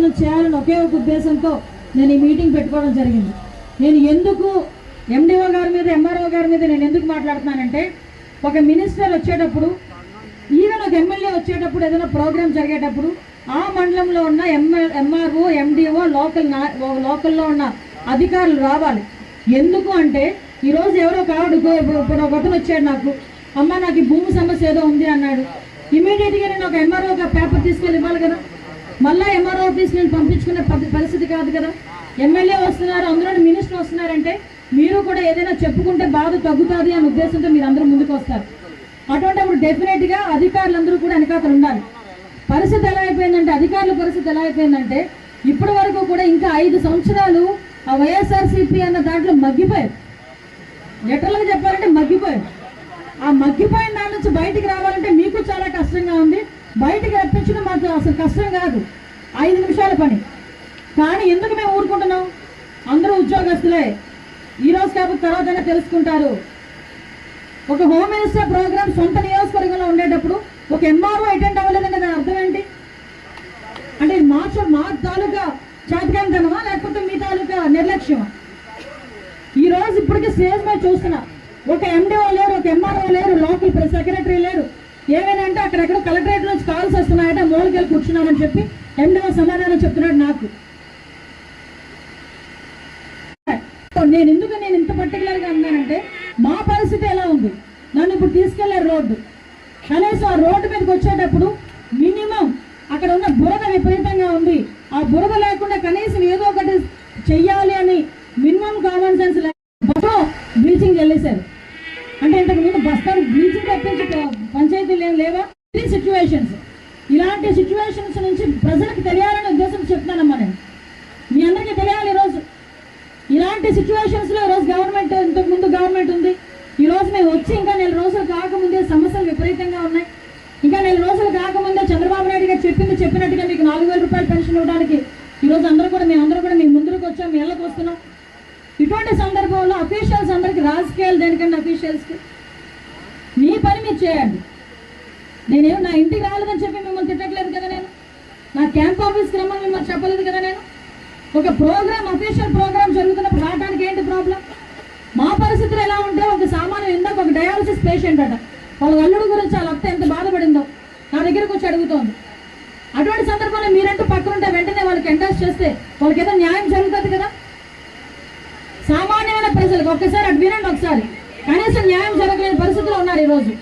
ప్రయోజనం చేయాలని ఒకే ఒక ఉద్దేశంతో నేను ఈ మీటింగ్ పెట్టుకోవడం జరిగింది. నేను ఎందుకు ఎండిఓ గారి మీద ఎంఆర్ఓ గారి మీద నేను ఎందుకు మాట్లాడుతున్నానంటే, ఒక మినిస్టర్ వచ్చేటప్పుడు, ఈవెన్ ఒక ఎమ్మెల్యే వచ్చేటప్పుడు, ఏదైనా ప్రోగ్రామ్ జరిగేటప్పుడు ఆ మండలంలో ఉన్న ఎంఆర్ఓ ఎండిఓ లోకల్లో ఉన్న అధికారులు రావాలి. ఎందుకు అంటే, ఈరోజు ఎవరో కావడు ఒక అతను వచ్చాడు, నాకు అమ్మ నాకు ఈ భూమి సమస్య ఏదో ఉంది అన్నాడు. ఇమీడియట్గా నేను ఒక ఎంఆర్ఓ పేపర్ తీసుకెళ్ళి ఇవ్వాలి కదా. మళ్ళీ ఎంఆర్ఓ ఆఫీస్ నేను పంపించుకునే పరిస్థితి కాదు కదా. ఎమ్మెల్యే వస్తున్నారు, అందులో మినిస్టర్ వస్తున్నారంటే మీరు కూడా ఏదైనా చెప్పుకుంటే బాధ తగ్గుతుంది అనే ఉద్దేశంతో మీరు అందరూ ముందుకు వస్తారు. అటువంటిప్పుడు డెఫినెట్గా అధికారులందరూ కూడా వెనకాతలు ఉండాలి. పరిస్థితి ఎలా అయిపోయిందంటే, అధికారుల పరిస్థితి ఎలా అయిపోయిందంటే, ఇప్పటి వరకు కూడా ఇంకా 5 సంవత్సరాలు ఆ వైఎస్ఆర్సీపీ అన్న దాంట్లో మగ్గిపోయారు. లిటరల్గా చెప్పాలంటే మగ్గిపోయారు. ఆ మగ్గిపోయిన దాని నుంచి బయటికి రావాలంటే మీకు చాలా కష్టంగా ఉంది. బయటికి రప్పించడం మాకు అసలు కష్టం కాదు, 5 నిమిషాల పని. కానీ ఎందుకు మేము ఊరుకుంటున్నాం? అందరూ ఉద్యోగస్తులే, ఈరోజు కాకపోతే తర్వాతైనా తెలుసుకుంటారు. ఒక హోమ్ మినిస్టర్ ప్రోగ్రామ్ సొంత నియోజకవర్గంలో ఉండేటప్పుడు ఒక ఎంఆర్ఓ అటెండ్ అవ్వలేదంటే దాని అర్థం ఏంటి? అంటే మా తాలూకా చేతకాంతనమా లేకపోతే మీ తాలూకా నిర్లక్ష్యమా? ఈరోజు ఇప్పటికీ స్టేజ్ మీద చూస్తున్నా, ఒక ఎండిఓ లేరు, ఒక ఎంఆర్ఓ లేరు, లోకల్ సెక్రటరీ లేరు. ఏమైనా అంటే అక్కడెక్కడ కలెక్టరేట్ నుంచి కాల్స్ వస్తున్నాయంటే మూలకెళ్ళి కూర్చున్నామని చెప్పి ఎండిఓ సమాధానం చెప్తున్నాడు నాకు. నేను ఇంత పర్టికులర్గా అన్నానంటే, మా పరిస్థితి ఎలా ఉంది? నన్ను ఇప్పుడు తీసుకెళ్లారు రోడ్డు, కనీసం ఆ రోడ్డు మీదకి వచ్చేటప్పుడు మినిమం అక్కడ ఉన్న బురద విపరీతంగా ఉంది. ఆ బురద లేకుండా కనీసం ఏదో ఒకటి చెయ్యాలి అని మినిమం కామన్ సెన్స్ బస్సులో బ్లీచింగ్ చెల్లేశారు. అంటే ఇంతకుముందు బస్తానికి బ్లీచింగ్ తప్పించి పంచాయతీలు ఏం లేవా? ఇలాంటి సిచ్యువేషన్స్ నుంచి ప్రజలకు తెలియాలనే ఉద్దేశం చెప్తానమ్మా. నేను మీ అందరికీ తెలియాలి. ఈరోజు ఇలాంటి సిచ్యువేషన్స్లో ఈరోజు గవర్నమెంట్, ఇంతకుముందు గవర్నమెంట్ ఉంది, ఈరోజు మేము వచ్చి ఇంకా 4 రోజులు కాకముందే సమస్యలు విపరీతంగా ఉన్నాయి. ఇంకా 4 రోజులు కాకముందే చంద్రబాబు నాయుడు గారు చెప్పినట్టుగా మీకు 4,000 రూపాయలు పెన్షన్ ఇవ్వడానికి ఈరోజు మేమందరూ కూడా మీ ముందుకు వచ్చాం, మీ ఇళ్ళకి వస్తున్నాం. ఇటువంటి సందర్భంలో అఫీషియల్స్ అందరికీ, రాజకీయాలు దేనికంటే అఫీషియల్స్కి మీ పని మీరు చేయండి. నేనేమో నా ఇంటికి రాలేదని చెప్పి మిమ్మల్ని తిట్టట్లేదు కదా, నేను నా క్యాంప్ ఆఫీస్కి రమ్మని మిమ్మల్ని చెప్పలేదు కదా. నేను ఒక ప్రోగ్రామ్, అఫీషియల్ ప్రోగ్రామ్ జరుగుతున్నప్పుడు రావడానికి ఏంటి ప్రాబ్లం? మా పరిస్థితులు ఎలా ఉంటే, ఒక సామాన్యం ఇందాక ఒక డయాలసిస్ పేషెంట్ అట, వాళ్ళ అల్లుడు గురించి వాళ్ళ అత్త ఎంత బాధపడిందో నా దగ్గరకు వచ్చి అడుగుతోంది. అటువంటి సందర్భంలో మీరంటూ పక్కనుంటే వెంటనే వాళ్ళకి ఎండాస్ చేస్తే వాళ్ళకి ఏదో న్యాయం జరుగుతుంది కదా. సామాన్యమైన ప్రజలకు ఒక్కసారి అటు వినండి, ఒకసారి కనీసం న్యాయం జరగలేని పరిస్థితిలో ఉన్నారు ఈరోజు.